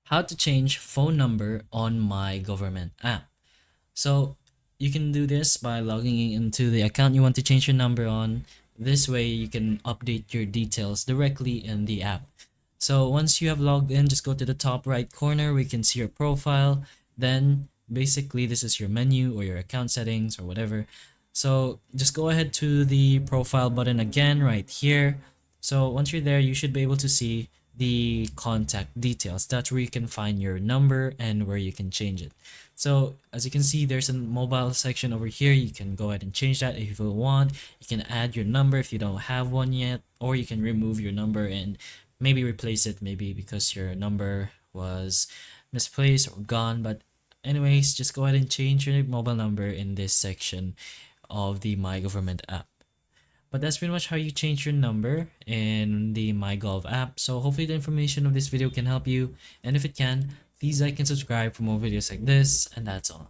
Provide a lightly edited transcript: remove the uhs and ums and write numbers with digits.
how to change phone number on my government app. So you can do this by logging into the account you want to change your number on. This way you can update your details directly in the app. So once you have logged in, just go to the top right corner where you can see your profile. Then basically this is your menu or your account settings or whatever. So just go ahead to the profile button again right here. So once you're there, you should be able to see the contact details. That's where you can find your number and where you can change it. So as you can see, there's a mobile section over here. You can go ahead and change that if you want. You can add your number if you don't have one yet, or you can remove your number and maybe replace it, maybe because your number was misplaced or gone. But anyways, just go ahead and change your mobile number in this section of the My Government app. But that's pretty much how you change your number in the MyGov app. So hopefully the information of this video can help you. And if it can, please like and subscribe for more videos like this. And that's all.